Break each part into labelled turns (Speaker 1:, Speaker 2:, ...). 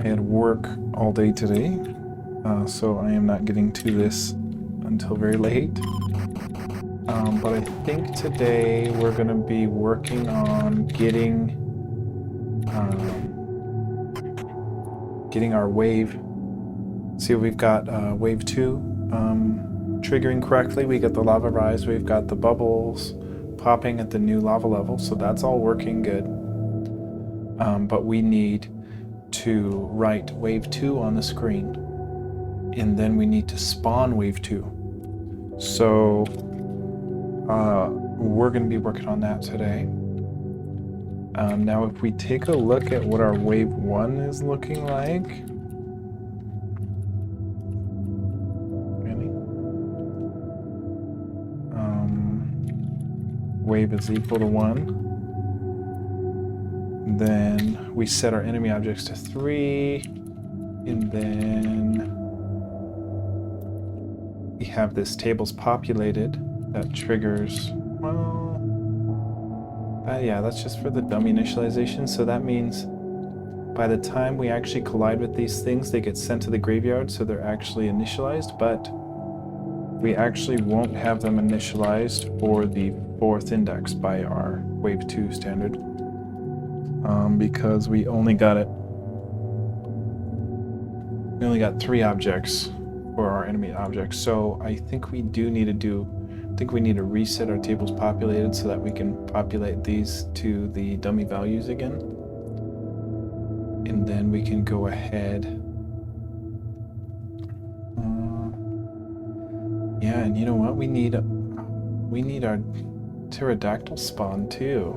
Speaker 1: I had work all day today, so I am not getting to this until very late. But I think today we're going to be working on getting our wave. See, we've got wave 2 triggering correctly. We got the lava rise. We've got the bubbles popping at the new lava level, so that's all working good. But we need to write wave 2 on the screen, and then we need to spawn wave 2. So we're going to be working on that today. Now if we take a look at what our wave 1 is looking like, wave is equal to 1. Then we set our enemy objects to 3, and then we have this tables populated that triggers, well, yeah, that's just for the dummy initialization. So that means by the time we actually collide with these things, they get sent to the graveyard, so they're actually initialized, but we actually won't have them initialized for the 4th index by our wave 2 standard, because we only got 3 objects for our enemy objects. So I think we do need to reset our tables populated so that we can populate these to the dummy values again, and then we can go ahead. Yeah, and you know what? We need our pterodactyl spawn too.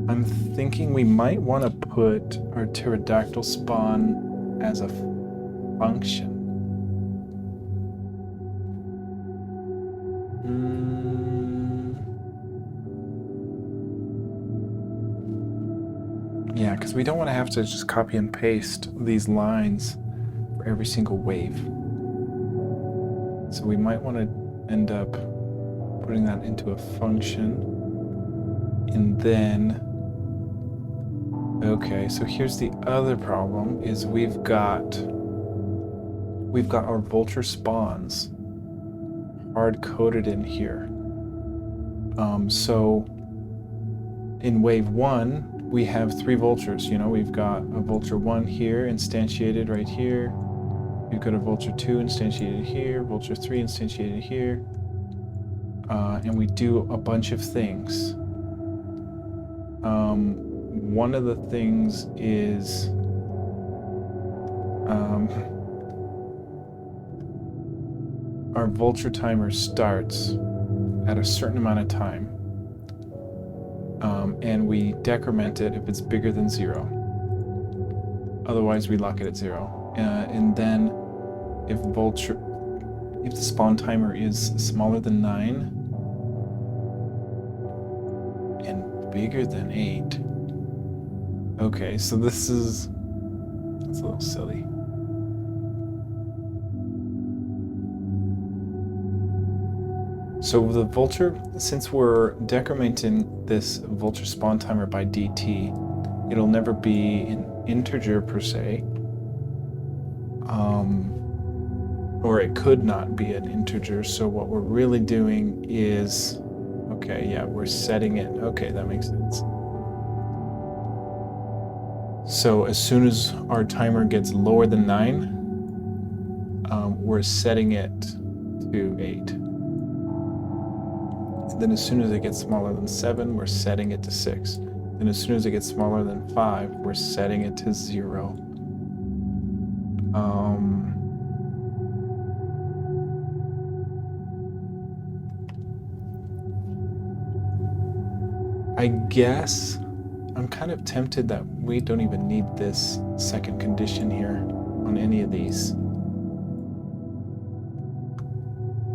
Speaker 1: I'm thinking we might want to put our pterodactyl spawn as a function. Yeah, because we don't want to have to just copy and paste these lines for every single wave. So we might want to end up putting that into a function. And then, okay, so here's the other problem, is we've got our vulture spawns hard-coded in here. So in wave 1, we have 3 vultures. You know, we've got a vulture 1 here, instantiated right here. We've got a vulture 2 instantiated here, vulture 3 instantiated here. And we do a bunch of things. One of the things is our vulture timer starts at a certain amount of time, and we decrement it if it's bigger than 0. Otherwise, we lock it at 0. And then if the spawn timer is smaller than 9 and bigger than 8. Okay, so that's a little silly. So the vulture, since we're decrementing this vulture spawn timer by DT, it'll never be an integer per se. Or it could not be an integer. So what we're really doing is, okay, yeah, we're setting it. Okay, that makes sense. So as soon as our timer gets lower than 9, we're setting it to 8. And then as soon as it gets smaller than 7, we're setting it to 6. And as soon as it gets smaller than 5, we're setting it to 0. I guess I'm kind of tempted that we don't even need this second condition here on any of these.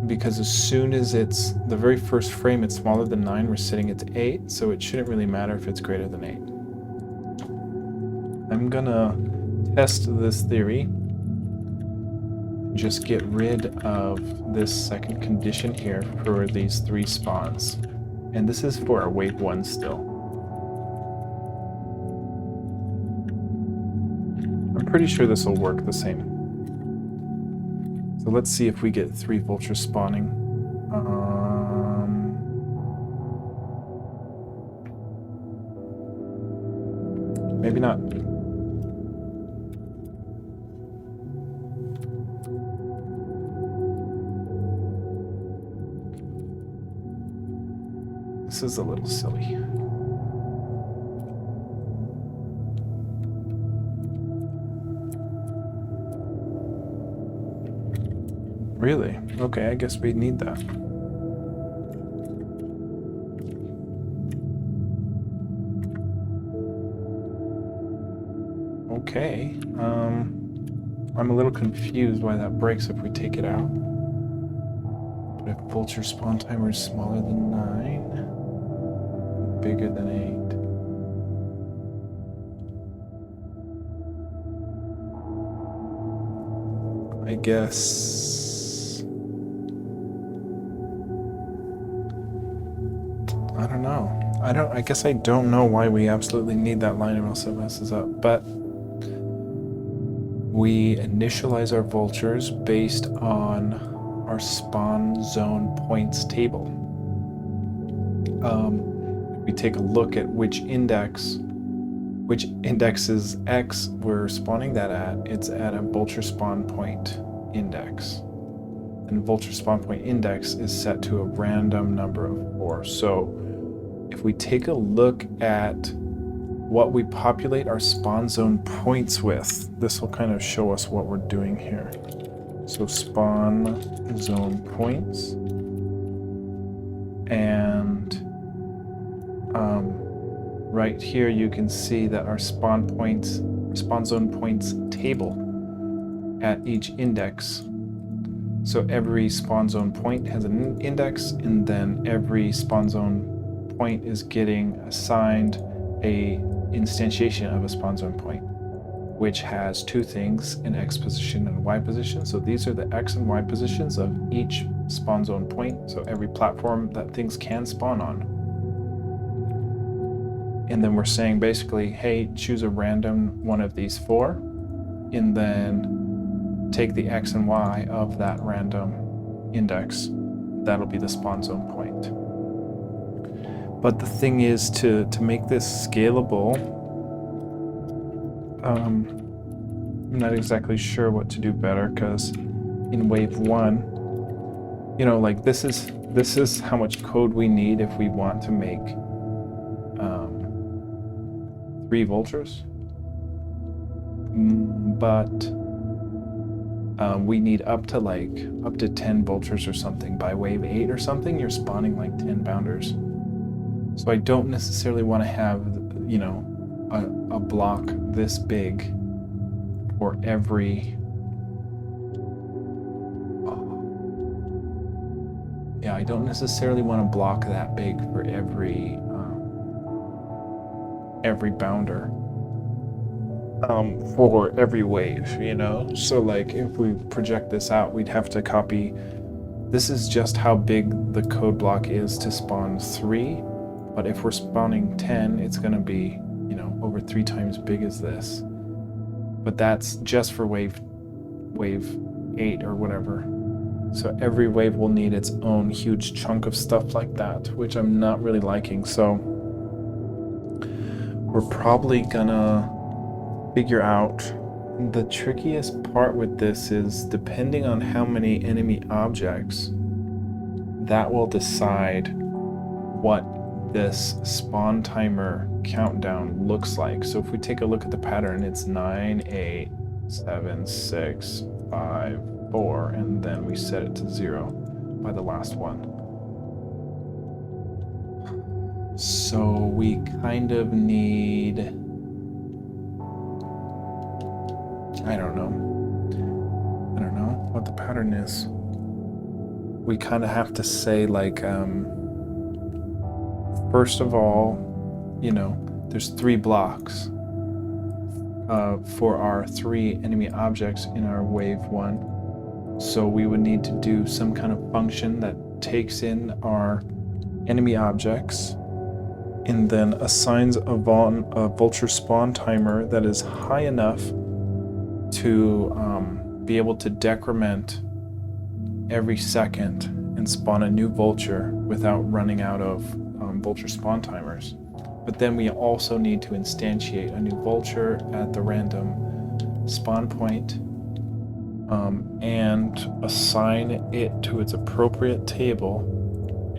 Speaker 1: Because as soon as it's the very first frame, it's smaller than 9, we're setting it to 8, so it shouldn't really matter if it's greater than 8. I'm gonna test this theory. Just get rid of this second condition here for these 3 spawns. And this is for our wave 1 still. I'm pretty sure this will work the same. So let's see if we get 3 vultures spawning. Maybe not. This is a little silly. Really? Okay, I guess we need that. Okay. I'm a little confused why that breaks if we take it out. But if vulture spawn timer is smaller than 9, bigger than 8. I guess... I don't know. I guess I don't know why we absolutely need that line or else it messes up, but we initialize our vultures based on our spawn zone points table. We take a look at which index is X we're spawning that at. It's at a vulture spawn point index. And vulture spawn point index is set to a random number of 4. So if we take a look at what we populate our spawn zone points with, this will kind of show us what we're doing here. So spawn zone points, and right here you can see that our spawn zone points table at each index. So every spawn zone point has an index, and then every spawn zone point is getting assigned a instantiation of a spawn zone point, which has 2 things, an X position and a Y position. So these are the X and Y positions of each spawn zone point, so every platform that things can spawn on. And then we're saying basically, hey, choose a random one of these 4, and then take the X and Y of that random index. That'll be the spawn zone point. But the thing is, to make this scalable, I'm not exactly sure what to do better, because in wave 1, you know, like this is how much code we need if we want to make 3 vultures. But we need up to 10 vultures or something. By wave 8 or something, you're spawning like 10 bounders. So I don't necessarily want to have, you know, a block this big for every... Yeah, I don't necessarily want to block that big for every bounder for every wave, you know? So like if we project this out, we'd have to copy... This is just how big the code block is to spawn 3. But if we're spawning 10, it's going to be, you know, over 3 times big as this. But that's just for wave 8 or whatever. So every wave will need its own huge chunk of stuff like that, which I'm not really liking. So we're probably gonna figure out... The trickiest part with this is, depending on how many enemy objects, that will decide what this spawn timer countdown looks like. So if we take a look at the pattern, it's 9, 8, 7, 6, 5, 4, and then we set it to 0 by the last one. So we kind of need... I don't know what the pattern is. We kind of have to say, like, first of all, you know, there's 3 blocks for our 3 enemy objects in our wave 1. So we would need to do some kind of function that takes in our enemy objects and then assigns a vulture spawn timer that is high enough to be able to decrement every second and spawn a new vulture without running out of vulture spawn timers. But then we also need to instantiate a new vulture at the random spawn point, and assign it to its appropriate table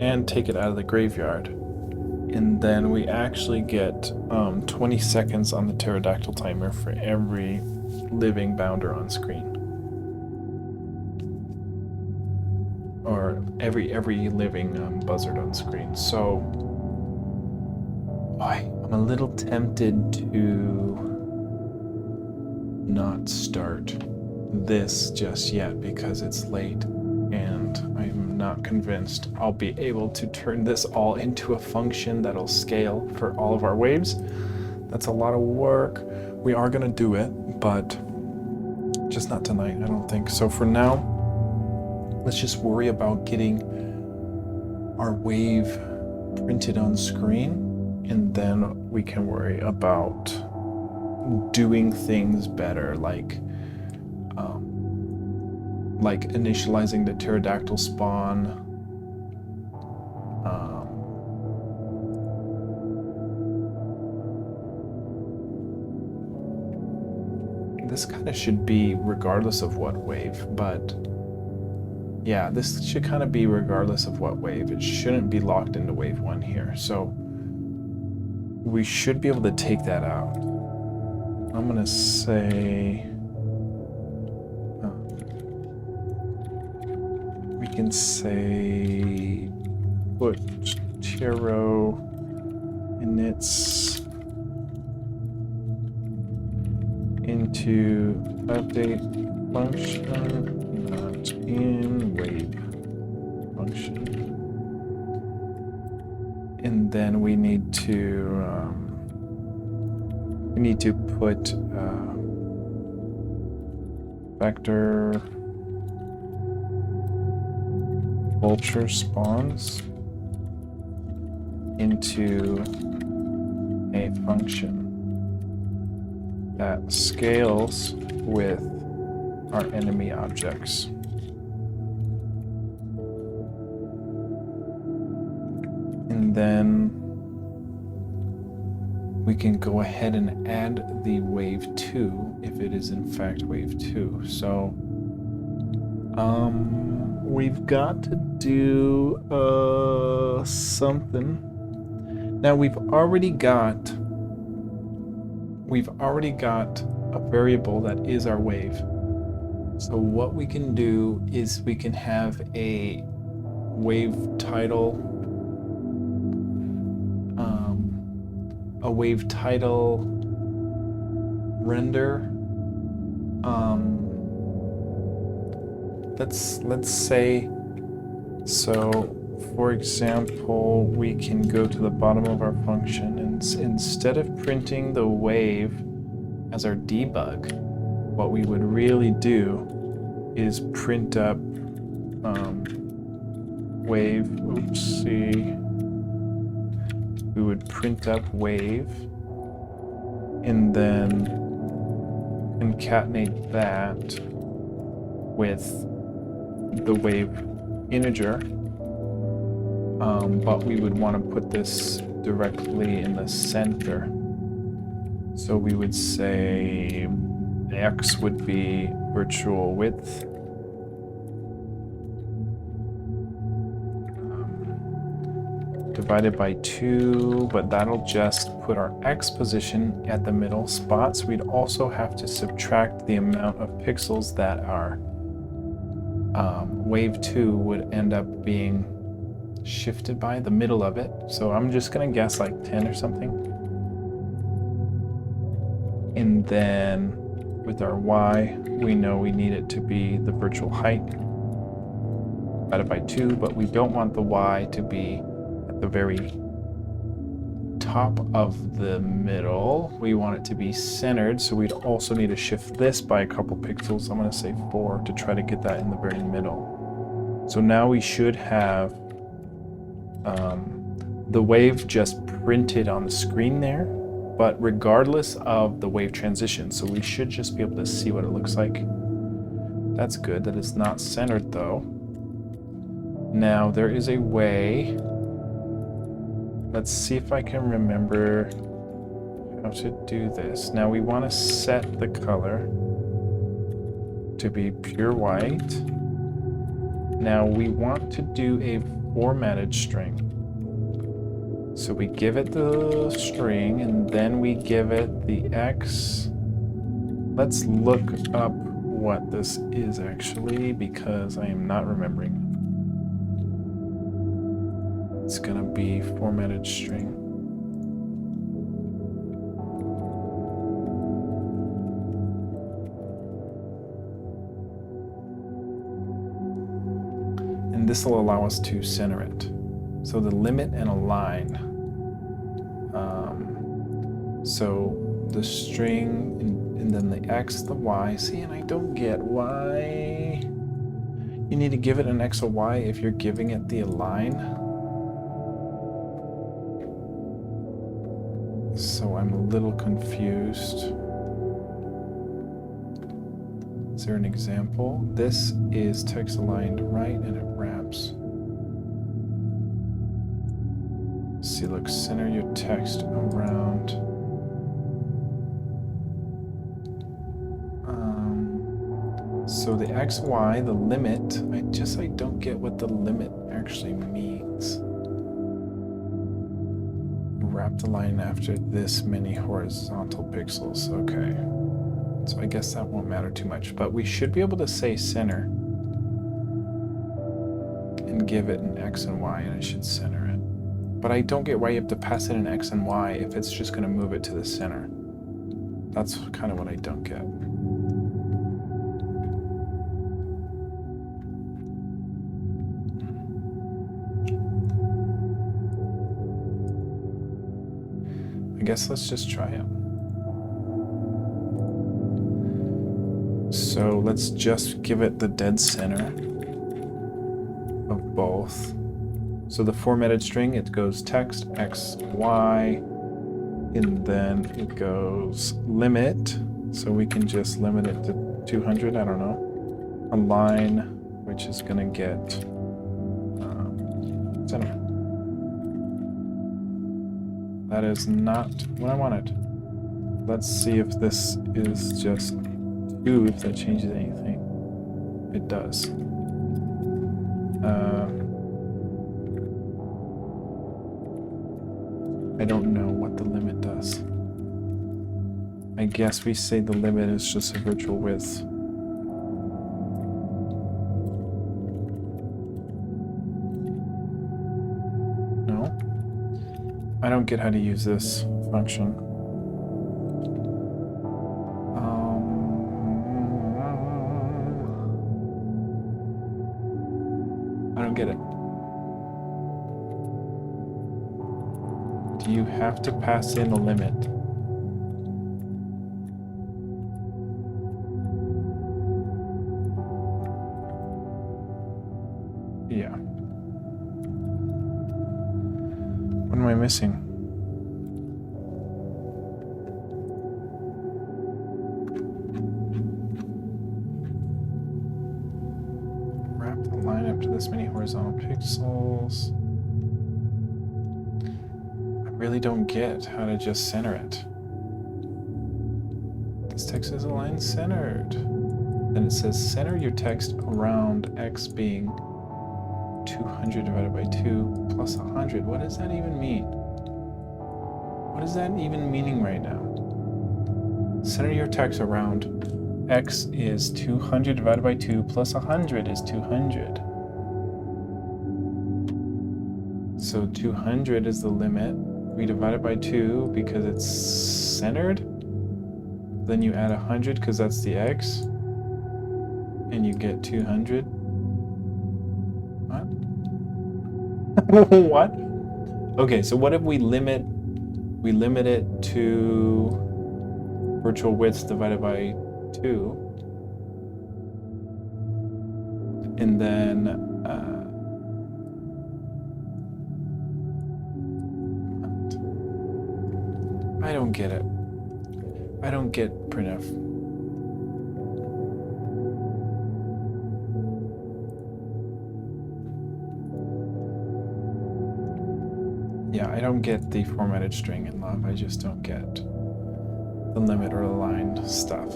Speaker 1: and take it out of the graveyard. And then we actually get 20 seconds on the pterodactyl timer for every living bounder on screen. Or every living buzzard on screen. So I'm a little tempted to not start this just yet because it's late, and I'm not convinced I'll be able to turn this all into a function that'll scale for all of our waves. That's a lot of work. We are gonna do it, but just not tonight, I don't think. So for now, let's just worry about getting our wave printed on screen, and then we can worry about doing things better, like initializing the pterodactyl spawn, this kind of should be regardless of what wave, but yeah, this should kind of be regardless of what wave. It shouldn't be locked into wave 1 here, so we should be able to take that out. I'm gonna say we can say put Tero inits into update function, not in wave function. And then we need to put vector vulture spawns into a function that scales with our enemy objects. And then we can go ahead and add the wave 2 if it is in fact wave 2. So we've got to do something. Now we've already got a variable that is our wave. So what we can do is we can have a wave title render. Let's say, so for example, we can go to the bottom of our function, and instead of printing the wave as our debug, what we would really do is print up wave, we would print up wave and then concatenate that with the wave integer, but we would want to put this directly in the center. So we would say x would be virtual width, divided by 2, but that'll just put our x position at the middle spot. So we'd also have to subtract the amount of pixels that our wave 2 would end up being shifted by, the middle of it. So I'm just gonna guess like 10 or something. And then with our y, we know we need it to be the virtual height divided by 2, but we don't want the y to be at the very top of the middle. We want it to be centered, so we'd also need to shift this by a couple pixels. I'm gonna say 4 to try to get that in the very middle. So now we should have the wave just printed on the screen there, but regardless of the wave transition, so we should just be able to see what it looks like. That's good that it's not centered though. Now there is a way. Let's see if I can remember how to do this. Now we want to set the color to be pure white. Now we want to do a formatted string. So we give it the string and then we give it the X. Let's look up what this is actually because I am not remembering. It's gonna be formatted string. And this will allow us to center it. So the limit and align. So the string and then the X, the Y. See, and I don't get why you need to give it an X or Y if you're giving it the align. So I'm a little confused. Is there an example? This is text aligned right and it wraps. See, look, center your text around. So the X, Y, the limit, I don't get what the limit actually means. Wrap the line after this many horizontal pixels. Okay. So I guess that won't matter too much, but we should be able to say center and give it an X and Y and it should center it. But I don't get why you have to pass it an X and Y if it's just going to move it to the center. That's kind of what I don't get. I guess let's just try it. So let's just give it the dead center of both. So the formatted string, it goes text, X, Y, and then it goes limit. So we can just limit it to 200, I don't know. Align, which is gonna get center. That is not what I wanted. Let's see if this is just 2, if that changes anything. It does. I don't know what the limit does. I guess we say the limit is just a virtual width. No? I don't get how to use this function. I don't get it. Do you have to pass in a limit? Yeah. What am I missing? Wrap the line up to this many horizontal pixels. I really don't get how to just center it. This text is aligned centered. Then it says center your text around X being 200 divided by 2 plus 100. What does that even mean? What is that even meaning right now? Center your text around X is 200 divided by 2 plus 100 is 200. So 200 is the limit. We divide it by 2 because it's centered. Then you add 100 because that's the X. And you get 200. What? What? Okay, so what if we limit it to virtual width divided by 2, and then I don't get it. I don't get printf. Yeah, I don't get the formatted string in love. I just don't get the limit or aligned stuff.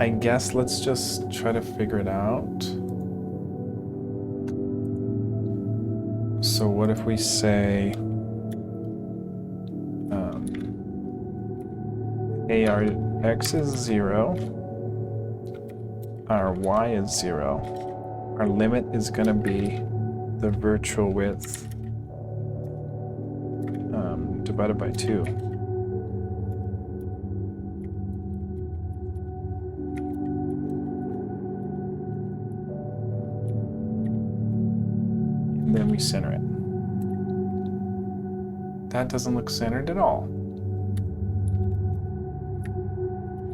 Speaker 1: I guess let's just try to figure it out. So what if we say, hey, our x is 0, our y is 0, our limit is going to be the virtual width divided by 2. And then we center it. That doesn't look centered at all.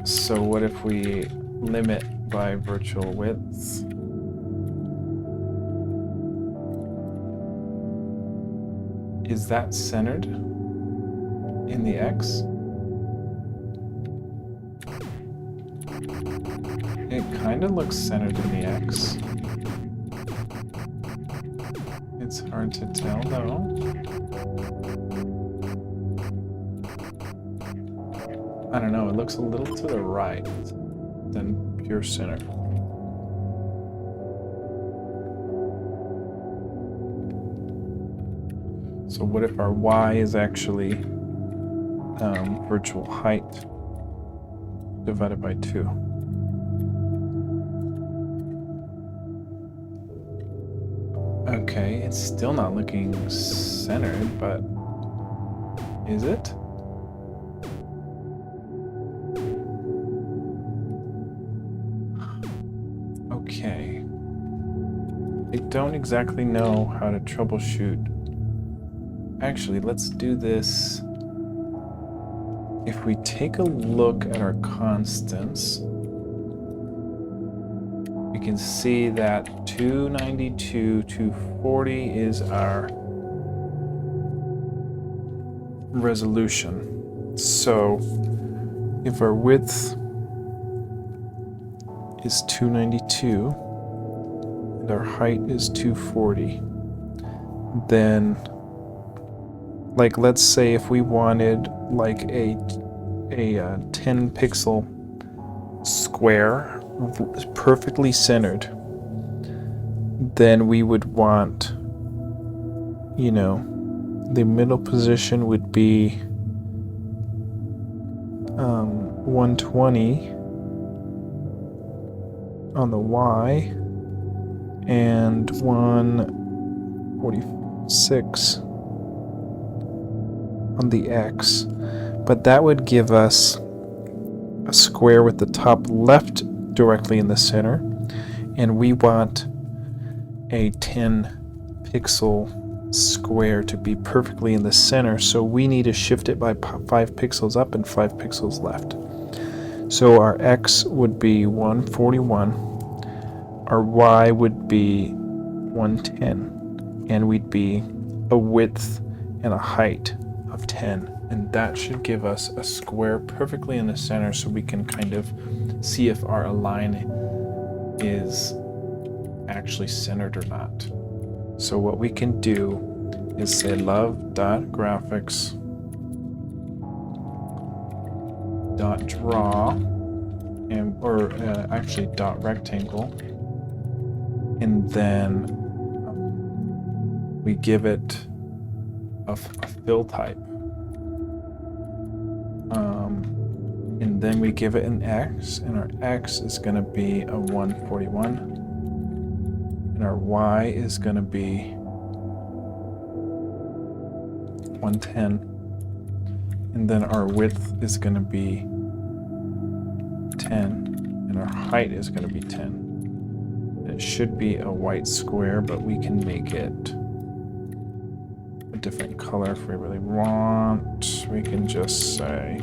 Speaker 1: So what if we limit by virtual width? Is that centered in the x? It kind of looks centered in the x. It's hard to tell though. I don't know, it looks a little to the right than pure center. So what if our y is actually virtual height divided by 2? Okay, it's still not looking centered, but is it? Okay. I don't exactly know how to troubleshoot. Actually, let's do this. If we take a look at our constants, we can see that 292 to 240 is our resolution. So if our width is 292 and our height is 240, then like let's say if we wanted like a 10 pixel square perfectly centered, then we would want, you know, the middle position would be 120 on the y and 146 on the x, but that would give us a square with the top left directly in the center, and we want a 10 pixel square to be perfectly in the center, so we need to shift it by 5 pixels up and 5 pixels left. So our x would be 141, our y would be 110, and we'd be a width and a height of 10, and that should give us a square perfectly in the center, so we can kind of see if our align is actually centered or not. So what we can do is say love.graphics.draw and actually .rectangle, and then we give it a fill type, and then we give it an x, and our x is going to be a 141, and our y is going to be 110, and then our width is going to be 10, and our height is going to be 10. It should be a white square, but we can make it a different color if we really want. We can just say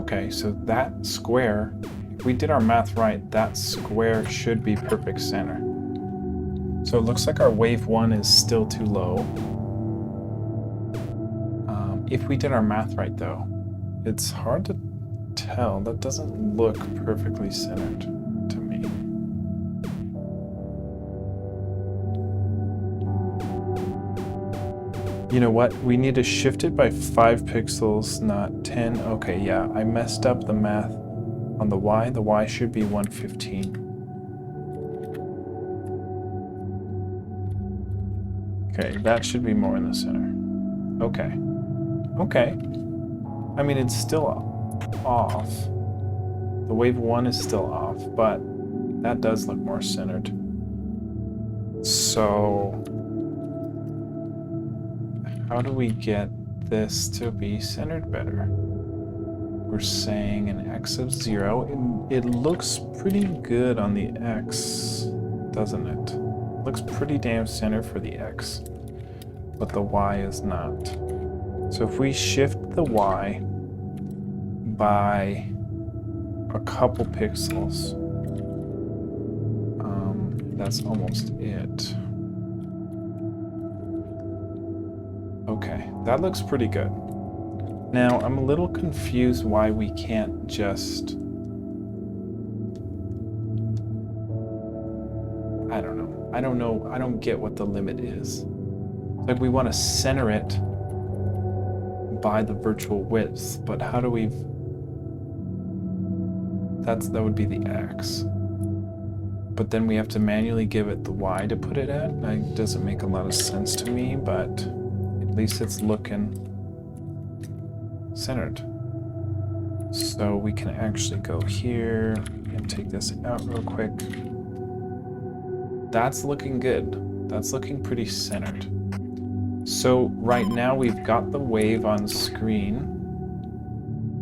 Speaker 1: Okay, so that square, if we did our math right, that square should be perfect center. So it looks like our wave 1 is still too low. If we did our math right though, it's hard to tell. That doesn't look perfectly centered to me. You know what? We need to shift it by 5 pixels, not 10. Okay, yeah, I messed up the math on the Y. The Y should be 115. Okay, that should be more in the center. Okay. Okay. I mean, it's still off. The wave 1 is still off, but that does look more centered. So how do we get this to be centered better? We're saying an X of 0. It looks pretty good on the X, doesn't it? It looks pretty damn centered for the X, but the Y is not. So if we shift the Y by a couple pixels, that's almost it. Okay, that looks pretty good. Now, I'm a little confused why we can't just... I don't know. I don't get what the limit is. Like, we want to center it by the virtual width, but how do we... That would be the X. But then we have to manually give it the Y to put it at. It doesn't make a lot of sense to me, but at least it's looking centered. So we can actually go here and take this out real quick. That's looking good. That's looking pretty centered. So right now we've got the wave on screen.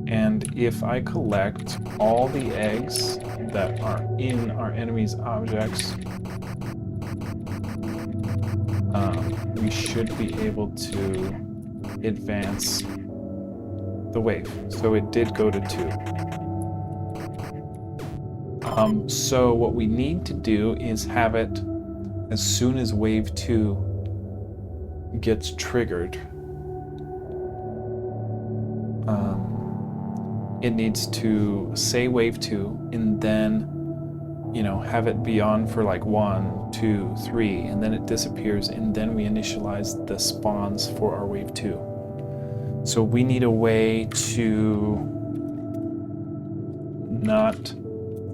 Speaker 1: And if I collect all the eggs that are in our enemy's objects, we should be able to advance the wave. So it did go to 2. So what we need to do is have it, as soon as wave 2 gets triggered, it needs to say wave 2 and then, have it be on for like 1, 2, 3, and then it disappears, and then we initialize the spawns for our wave 2. So we need a way to not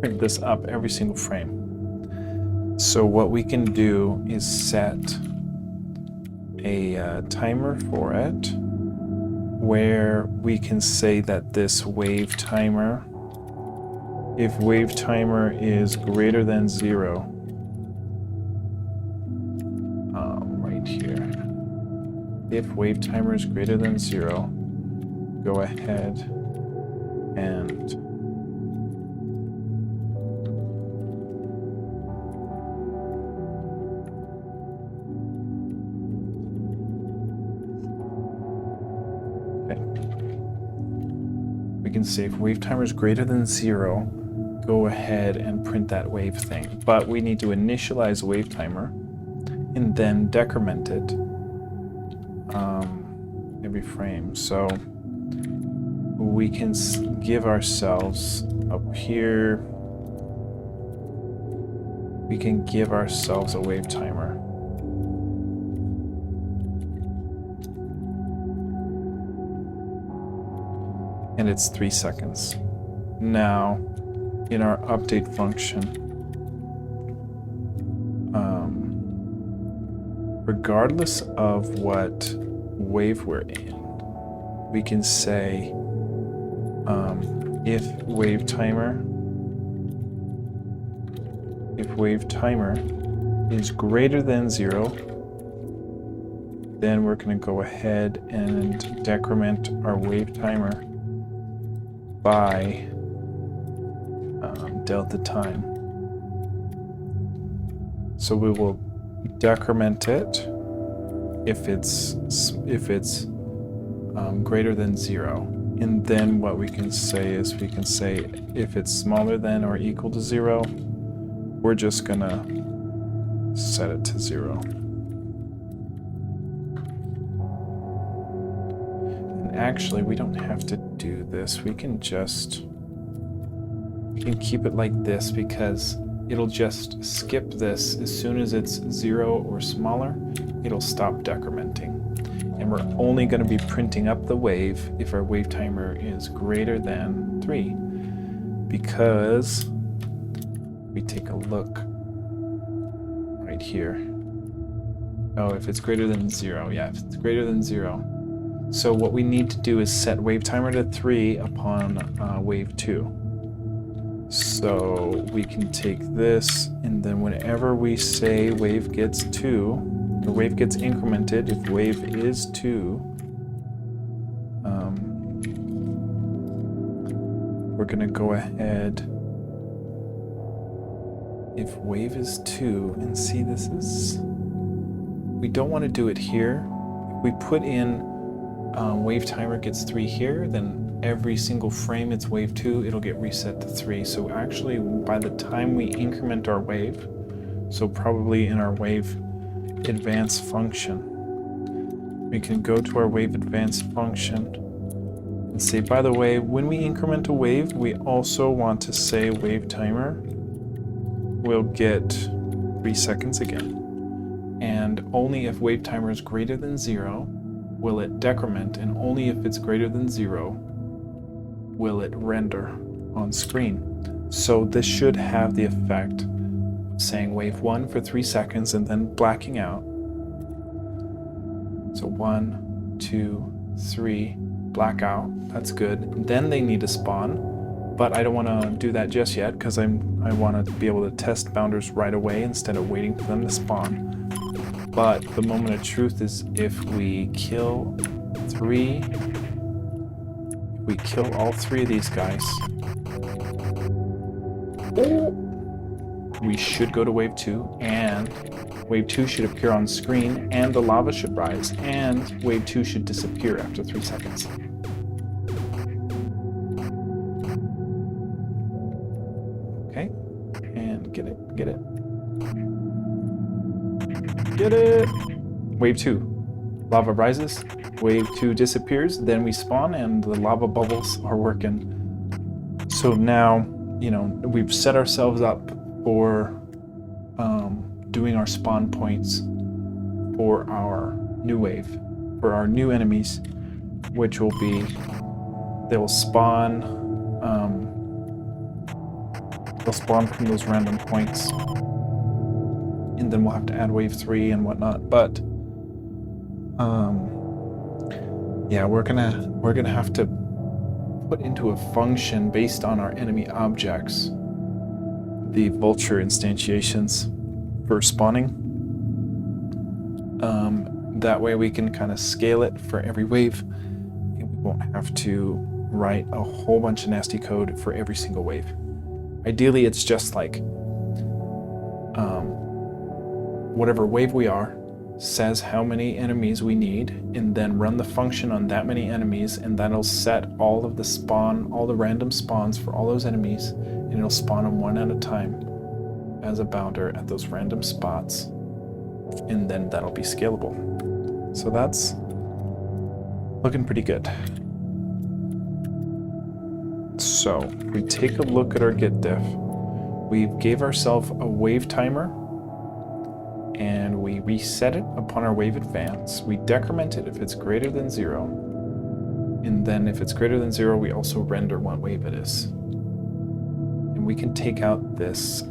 Speaker 1: print this up every single frame. So what we can do is set a timer for it, where we can say that this wave timer, if wave timer is greater than 0, right here, if wave timer is greater than 0, go ahead and we can say if wave timer is greater than 0, go ahead and print that wave thing. But we need to initialize wave timer and then decrement it every frame. So we can give ourselves up here, we can give ourselves a wave timer. And it's 3 seconds. Now, in our update function, regardless of what wave we're in, we can say if wave timer is greater than 0, then we're going to go ahead and decrement our wave timer by delta time. So we will decrement it if it's greater than 0, And then what we can say is we can say if it's smaller than or equal to 0, we're just gonna set it to 0. And actually, we don't have to do this. We can keep it like this because it'll just skip this as soon as it's 0 or smaller. It'll stop decrementing. And we're only going to be printing up the wave if our wave timer is greater than 3. Because we take a look right here. Oh, if it's greater than 0. Yeah, if it's greater than 0. So what we need to do is set wave timer to 3 upon wave 2. So we can take this, and then whenever we say wave gets 2, the wave gets incremented. If wave is 2, we're going to go ahead. If wave is 2, and see, this is, we don't want to do it here. If we put in wave timer gets 3 here, then every single frame it's wave 2, it'll get reset to 3. So actually, by the time we increment our wave, so probably in our wave advance function, we can go to our wave advance function and say, by the way, when we increment a wave, we also want to say wave timer will get 3 seconds again. And only if wave timer is greater than 0 will it decrement, and only if it's greater than 0 will it render on screen. So this should have the effect of saying wave 1 for 3 seconds and then blacking out. So 1, 2, 3, blackout. That's good. Then they need to spawn, but I don't want to do that just yet because I want to be able to test bounders right away instead of waiting for them to spawn. But the moment of truth is if we kill 3, we kill all 3 of these guys, we should go to wave 2, and wave 2 should appear on screen, and the lava should rise, and wave 2 should disappear after 3 seconds. Okay, and get it. Get it! Wave 2. Lava rises, wave 2 disappears, then we spawn and the lava bubbles are working. So now, we've set ourselves up for doing our spawn points for our new wave, for our new enemies, which will be, they'll spawn from those random points. And then we'll have to add wave 3 and whatnot, but yeah, we're gonna have to put into a function based on our enemy objects the vulture instantiations for spawning. That way we can kind of scale it for every wave, and we won't have to write a whole bunch of nasty code for every single wave. Ideally, it's just like whatever wave we are says how many enemies we need, and then run the function on that many enemies, and that'll set all of the random spawns for all those enemies, and it'll spawn them one at a time as a bounder at those random spots, and then that'll be scalable. So that's looking pretty good. So we take a look at our git diff. We gave ourselves a wave timer, and we reset it upon our wave advance. We decrement it if it's greater than 0. And then if it's greater than 0, we also render what wave it is. And we can take out this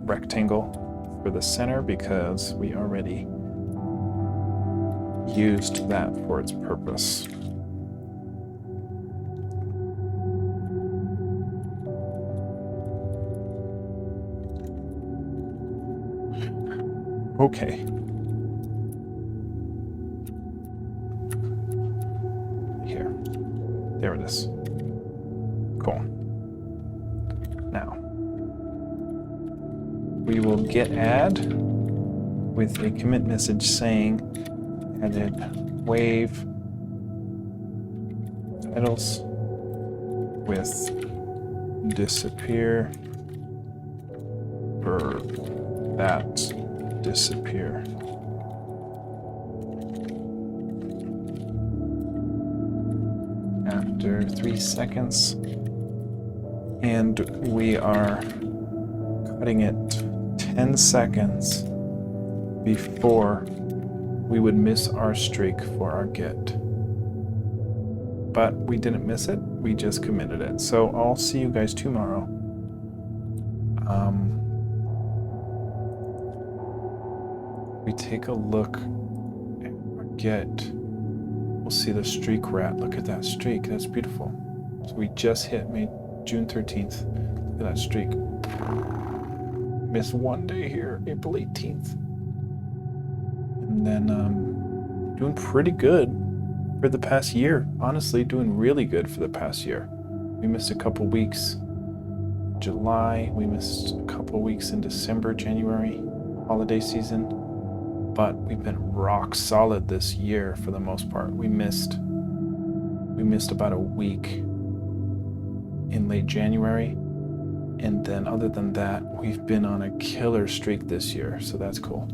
Speaker 1: rectangle for the center because we already used that for its purpose. Okay. Here. There it is. Cool. Now, we will git add with a commit message saying added wave titles with disappear, verb, that, disappear. After 3 seconds, and we are cutting it 10 seconds before we would miss our streak for our get. But we didn't miss it, we just committed it. So I'll see you guys tomorrow. We take a look at our get. We'll see the streak we're at. Look at that streak, that's beautiful. So we just hit June 13th. Look at that streak. Missed one day here, April 18th. And then doing pretty good for the past year. Honestly, doing really good for the past year. We missed a couple weeks. July, we missed a couple weeks in December, January, holiday season. But we've been rock solid this year for the most part. We missed about a week in late January. And then other than that, we've been on a killer streak this year. So that's cool.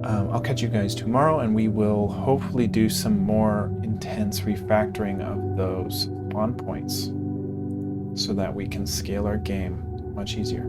Speaker 1: I'll catch you guys tomorrow, and we will hopefully do some more intense refactoring of those spawn points so that we can scale our game much easier.